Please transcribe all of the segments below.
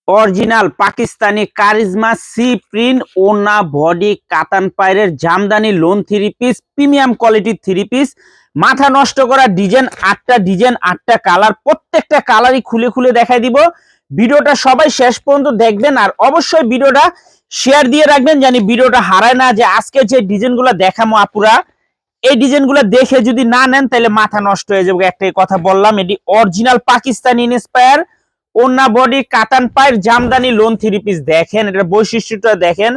Original Pakistani কারিজমা সি print ওনা বডি কাতান পায়ের জামদানি লোন থ্রি পিস প্রিমিয়াম কোয়ালিটির থ্রি পিস। মাথা নষ্ট করা ডিজাইন, আটটা কালার, প্রত্যেকটা কালারই খুলে খুলে দেখাই দিব। ভিডিওটা সবাই শেষ পর্যন্ত দেখবেন আর অবশ্যই ভিডিওটা শেয়ার দিয়ে রাখবেন জানি ভিডিওটা হারায় না। যে আজকে যে ডিজাইনগুলো দেখামো আপুরা, এই ডিজাইনগুলো দেখে যদি না নেন তাহলে মাথা নষ্ট হয়ে যাবে। একটাই কথা বললাম, এটি অরিজিনাল পাকিস্তানি ইন্সপায়ার ওন্না বডি কাতান পায়ের জামদানি লোন থ্রি পিস। দেখেন এটার বৈশিষ্ট্যটা দেখেন,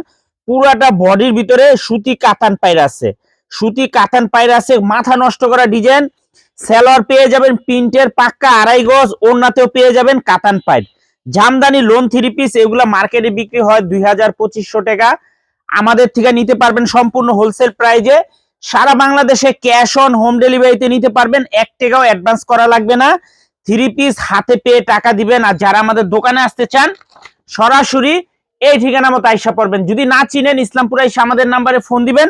পুরাটা বডির ভিতরে সুতি কাতান পায়ের আছে, সুতি কাতান পায়ের আছে, মাথা নষ্ট করা ডিজাইন। সেলর পেয়ে যাবেন প্রিন্টের পাক্কা 2.5 গজ, ওন্নাতেও পেয়ে যাবেন কাতান পায়ের জামদানি লোন থ্রি পিস। এগুলা মার্কেটে বিক্রি হয় 2000-2500 টাকা, আমাদের থেকে নিতে পারবেন সম্পূর্ণ হোলসেল প্রাইজে। সারা বাংলাদেশে ক্যাশ অন হোম ডেলিভারিতে নিতে পারবেন, 1 টাকাও অ্যাডভান্স করা লাগবে না। থ্রি পিস হাতে পেয়ে টাকা দিবেন। আর যারা আমাদের দোকানে আসতে চান সরাসরি এই ঠিকানা মতো আইসা পড়বেন। যদি না চিনেন ইসলামপুর আইসা আমাদের নাম্বারে ফোন দিবেন,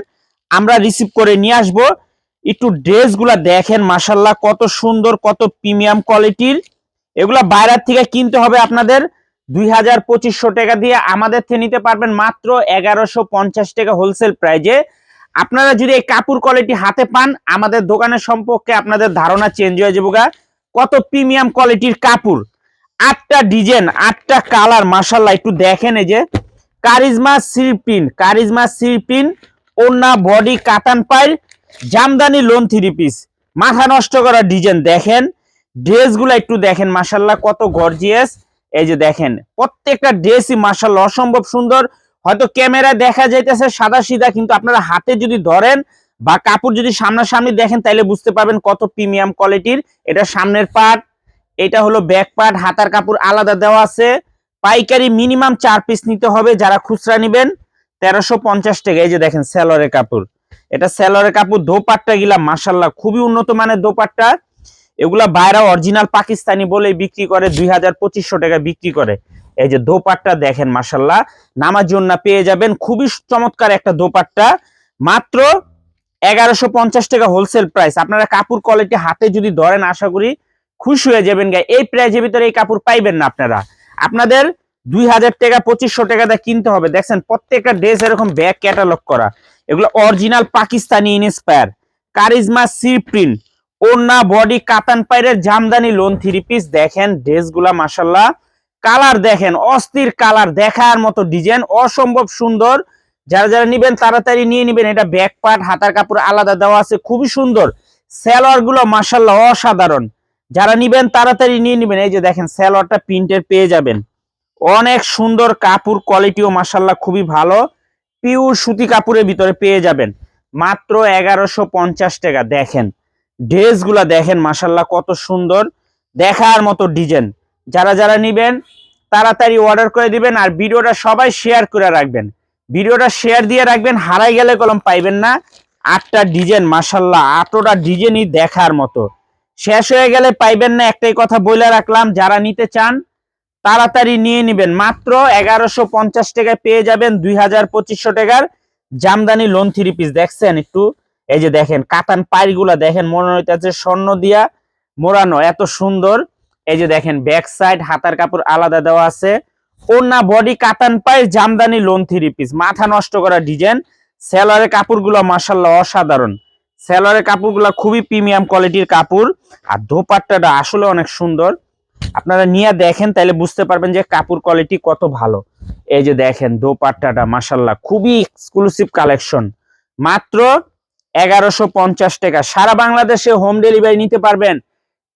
আমরা রিসিভ করে নিয়ে আসবো। একটু ড্রেসগুলা দেখেন মাশাল্লাহ, কত সুন্দর, কত প্রিমিয়াম কোয়ালিটির। এগুলা বাইরের থেকে কিনতে হবে আপনাদের 2000-2500 টাকা দিয়ে, আমাদের থেকে নিতে পারবেন মাত্র 1150 টাকা হোলসেল প্রাইজে। আপনারা যদি এই কাপড় কোয়ালিটি হাতে পান, আমাদের দোকানের সম্পর্কে আপনাদের ধারণা চেঞ্জ হয়ে যাবে। কত প্রিমিয়াম কোয়ালিটির কাপড়, 8টা ডিজাইন, 8টা কালার মাশাল্লাহ। একটু দেখেন এই যে কারিজমা সি প্রিন্ট ওন্না বডি কাতান পাই জামদানি লোন থ্রি পিস, মাথা নষ্ট করা ডিজাইন। দেখেন ড্রেসগুলো একটু দেখেন মাশাল্লাহ, কত গর্জিয়াস। এই যে দেখেন প্রত্যেকটা ড্রেসই মাশাল্লাহ অসম্ভব সুন্দর। হয়তো ক্যামেরায় দেখা যাইতেছে সাদা সিধা, কিন্তু আপনারা হাতে যদি ধরেন বা কাপড় যদি সামনাসামনি দেখেন তাইলে বুঝতে পারবেন কত প্রিমিয়াম কোয়ালিটির। এটা সামনের পার্ট, এটা হলো ব্যাক পার্ট, হাতার কাপড় আলাদা দেওয়া আছে। পাইকারি মিনিমাম 4 পিস নিতে হবে, যারা খুচরা নেবেন 1350 টাকা। এই যে দেখেন সেলরের কাপড়, এটা সেলরের কাপড়। দোপাট্টা গিলা মাশাল্লাহ খুবই উন্নত মানের দোপাট্টা। এগুলা বাইরে অরিজিনাল পাকিস্তানি বলে বিক্রি করে 2000-2500 টাকা বিক্রি করে। এই যে দোপাট্টা দেখেন মাশাল্লাহ, নামার জন্য পেয়ে যাবেন। খুবই চমৎকার একটা দোপাট্টা, মাত্র 1150 টাকা হোলসেল প্রাইস। আপনারা কাপড় কোয়ালিটি হাতে যদি ধরেন আশা করি খুশি হয়ে যাবেন। এই প্রাইজের ভিতরে এই কাপড় পাইবেন না আপনারা, আপনাদের 2000 টাকা 2500 টাকা দিয়ে কিনতে হবে। দেখছেন প্রত্যেকটা ড্রেস এরকম ব্যাক ক্যাটালগ করা, এগুলো অরিজিনাল পাকিস্তানি ইন্সপায়ার কারিজমা সি প্রিন্ট ওন্না বডি কাতান পাইরের জামদানি লোন থ্রি পিস। দেখেন ড্রেসগুলা মাশাল্লাহ, কালার দেখেন অস্থির কালার, দেখার মতো ডিজাইন, অসম্ভব সুন্দর। যারা যারা নিবেন তাড়াতাড়ি নিয়ে নিবেন। এটা ব্যাক পার্ট, হাতার কাপড় আলাদা দেওয়া আছে, খুবই সুন্দর। সেলোয়ার গুলো মাশাল্লাহ অসাধারণ, যারা নিবেন তাড়াতাড়ি নিয়ে নিবেন। এই যে দেখেন সেলোয়ারটা প্রিন্টের পেয়ে যাবেন, অনেক সুন্দর কাপড়, কোয়ালিটিও মাশাল্লাহ খুবই ভালো। পিওর সুতি কাপড়ের ভিতরে পেয়ে যাবেন মাত্র 1150 টাকা। দেখেন ড্রেসগুলা দেখেন মাশাল্লাহ কত সুন্দর, দেখার মতো ডিজাইন। যারা যারা নিবেন তাড়াতাড়ি অর্ডার করে দিবেন। আর ভিডিওটা সবাই শেয়ার করে রাখবেন, ভিডিওটা শেয়ার দিয়ে রাখবেন, হারাই গেলে কলম পাইবেন না। 8টা ডিজাইন মাশাল্লাহ, 8টা ডিজাইনই দেখার মতো, শেষ হয়ে গেলে পাইবেন না। একটাই কথা বলে রাখলাম, যারা নিতে চান তাড়াতাড়ি নিয়ে নেবেন। মাত্র 1150 টাকায় পেয়ে যাবেন 2000-2500 টাকার জামদানি লোন থ্রি পিস। দেখছেন একটু, এই যে দেখেন কাতান পাইরগুলা দেখেন, মনে হইতেছে স্বর্ণ দিয়া মোড়ানো, এত সুন্দর। এই যে দেখেন ব্যাক সাইড, হাতার কাপড় আলাদা দেওয়া আছে। ওন্না বডি কাতান পাইর জামদানি লোন থ্রি পিস, মাথা নষ্ট করা ডিজাইন। সেলরের কাপড়গুলো মাশাল্লাহ অসাধারণ, সেলরের কাপড়গুলো খুবই প্রিমিয়াম কোয়ালিটির কাপড়। আর দোপাট্টাটা আসলে অনেক সুন্দর, আপনারা নিয়ে দেখেন তাহলে বুঝতে পারবেন যে কাপড় কোয়ালিটি কত ভালো। এই যে দেখেন দোপাট্টাটা মাশাল্লাহ খুবই এক্সক্লুসিভ কালেকশন, মাত্র 1150 টাকা। সারা বাংলাদেশে হোম ডেলিভারি নিতে পারবেন।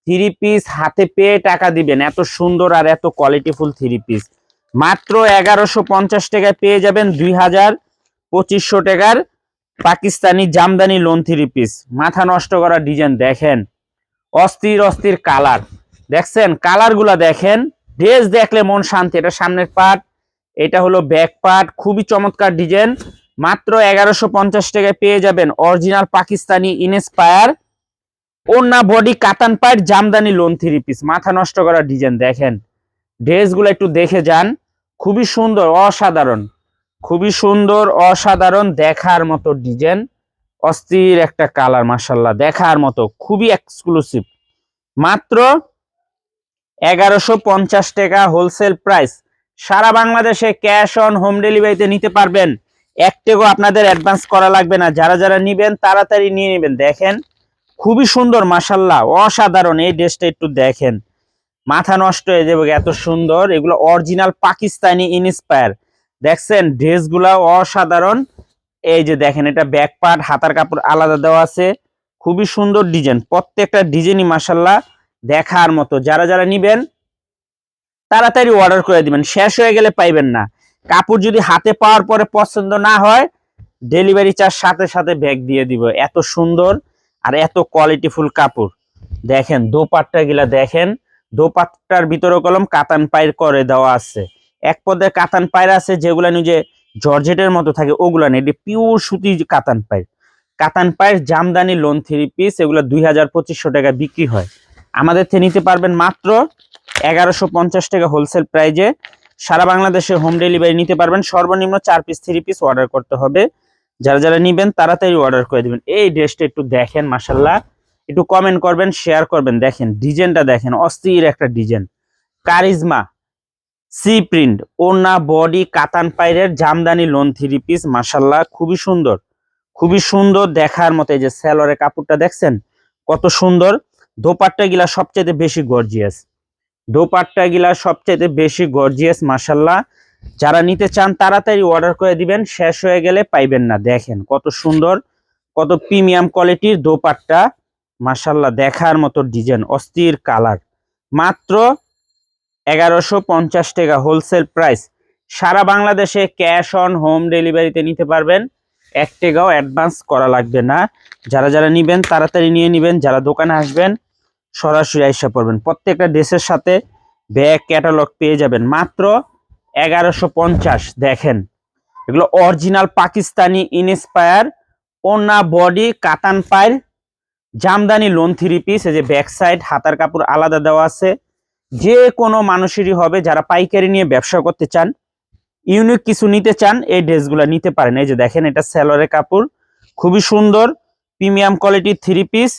থ্রি পিস হাতে পেয়ে টাকা দিবেন, এত সুন্দর আর এত কোয়ালিটিফুল থ্রি পিস মাত্র 1150 টাকায় পেয়ে যাবেন 2000-2500 টাকার Pakistani Jamdani lawn three piece. মাথা নষ্ট করা ডিজাইন দেখেন, অস্থির অস্থির কালার। দেখছেন কালার গুলা দেখেন, ড্রেস দেখলে মন শান্তি। এটা সামনের পার্ট, এটা হলো ব্যাক পার্ট, খুবই চমৎকার ডিজাইন। মাত্র 1150 টাকায় পেয়ে যাবেন অরিজিনাল পাকিস্তানি ইন্সপায়ার ওন্না বডি কাতান পাইর জামদানি লোন থ্রি পিস। মাথা নষ্ট করা ডিজাইন দেখেন, ড্রেসগুলো একটু দেখে যান, খুবই সুন্দর অসাধারণ, খুবই সুন্দর অসাধারণ, দেখার মতো ডিজাইন, অস্থির একটা কালার মাশাল্লাহ, দেখার মতো, খুবই এক্সক্লুসিভ। মাত্র 1150 টাকা হোলসেল প্রাইস। সারা বাংলাদেশে ক্যাশ অন হোম ডেলিভারিতে নিতে পারবেন। এক টাকাও আপনাদের অ্যাডভান্স করা লাগবে না। যারা যারা নিবেন তাড়াতাড়ি নিয়ে নেবেন। দেখেন খুবই সুন্দর, মাশাআল্লাহ, অসাধারণ। এই ড্রেসটা একটু দেখেন, মাথা নষ্ট হয়ে যাবে, এত সুন্দর। এগুলো অরিজিনাল পাকিস্তানি ইন্সপায়ার। দেখছেন ড্রেসগুলো অসাধারণ। এই যে দেখেন, এটা ব্যাক পার্ট, হাতার কাপড় আলাদা দেওয়া আছে। খুবই সুন্দর ডিজাইন, প্রত্যেকটা ডিজাইনই মাশাআল্লাহ দেখার মতো। যারা যারা নিবেন তাড়াতাড়ি অর্ডার করে দিবেন, শেষ হয়ে গেলে পাইবেন না। কাপড় যদি হাতে পাওয়ার পরে পছন্দ না হয়, ডেলিভারি চার্জ সাথে সাথে ব্যাক দিয়ে দিব। এত সুন্দর আর এত কোয়ালিটিফুল কাপড়। দেখেন দোপাট্টা গিলা দেখেন, দোপাট্টার ভিতরে কলম কাতান পায়ের করে দেওয়া আছে। এক পদের কাতান পায়ের আছে যেগুলা নিজে জর্জেটের মতো থাকে, ওগুলা নেই, এটি পিওর সুতি কাতান পায়ের। কাতান পায়ের জামদানি লোন 3 পিস, এগুলো 2200-2500 টাকা বিক্রি হয়। আমাদের থেকে নিতে পারবেন মাত্র 1150 টাকা হোলসেল প্রাইজে। সারা বাংলাদেশে হোম ডেলিভারি নিতে পারবেন। সর্বনিম্ন 4 পিস 3 পিস অর্ডার করতে হবে। যারা যারা নিবেন তাড়াতাড়ি অর্ডার করে দিবেন। এই ড্রেসটা একটু দেখেন, মাশাআল্লাহ, একটু কমেন্ট করবেন, শেয়ার করবেন। দেখেন ডিজাইনটা দেখেন, অস্থির একটা ডিজাইন। কারিজমা সি প্রিন্ট, ওড়না, বডি, কাতান পাইরের জামদানি লোন 3 পিস, মাশাআল্লাহ, খুবই সুন্দর, খুবই সুন্দর দেখার মতো। এই যে সেলরের কাপড়টা দেখছেন কত সুন্দর। দোপাট্টা গিলা সবচেয়ে বেশি গর্জিয়াস, দোপাট্টা গিলা সবচেয়ে বেশি গর্জিয়াস, মাশাআল্লাহ। যারা নিতে চান তাড়াতাড়ি অর্ডার করে দিবেন, শেষ হয়ে গেলে পাইবেন না। দেখেন কত সুন্দর, কত প্রিমিয়াম কোয়ালিটির দোপাট্টা, মাশাআল্লাহ, দেখার মতো ডিজাইন, অস্থির কালার। মাত্র 1150 টাকা হোলসেল প্রাইস। সারা বাংলাদেশে ক্যাশ অন হোম ডেলিভারিতে নিতে পারবেন, 1 টাকাও অ্যাডভান্স করা লাগবে না। যারা যারা নিবেন তাড়াতাড়ি নিয়ে নিবেন। যারা দোকানে আসবেন সরাসরি আইসা পড়বেন। প্রত্যেকটা ড্রেসের সাথে ব্যাগ ক্যাটালগ পেয়ে যাবেন মাত্র 1150। দেখেন এগুলো অরিজিনাল পাকিস্তানি ইন্সপায়ার, ওড়না, বডি, কাতান পায়ের জামদানি লোন 3 পিস। এই যে ব্যাক সাইড, হাতার কাপড় আলাদা দেওয়া আছে। যে কোনো মানুষেরই হবে। যারা পাইকারি নিয়ে ব্যবসা করতে চান, ইউনিক কিছু নিতে চান, এই ড্রেসগুলো নিতে পারেন। এই যে দেখেন, এটা সেলরের কাপড়, খুবই সুন্দর প্রিমিয়াম কোয়ালিটির 3 পিস।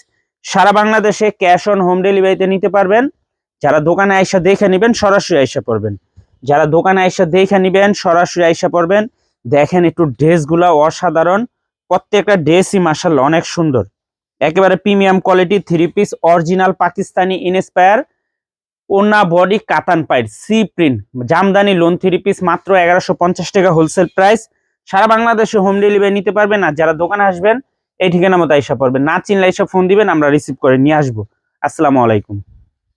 সারা বাংলাদেশে ক্যাশ অন হোম ডেলিভারিতে নিতে পারবেন। যারা দোকানে আইসা দেখে নেবেন সরাসরি আইসা পড়বেন। যারা দোকানে আইসা দেখে নেবেন সরাসরি আইসা পড়বেন। দেখেন একটু ড্রেসগুলো অসাধারণ, প্রত্যেকটা ড্রেসই মাশাআল্লাহ অনেক সুন্দর। একেবারে প্রিমিয়াম কোয়ালিটির 3 পিস, অরিজিনাল পাকিস্তানি ইন্সপায়ার, ওড়না, বডি, কাতান পাইর, সি প্রিন্ট জামদানি লোন 3 পিস, মাত্র 1150 টাকা হোলসেল প্রাইস। সারা বাংলাদেশে হোম ডেলিভারি নিতে পারবেন। আর যারা দোকানে আসবেন এই ঠিকানা মতো আইসা পড়বেন। না চিনলে এসে ফোন দিবেন, আমরা রিসিভ করে নিয়ে আসবো। আসসালামু আলাইকুম।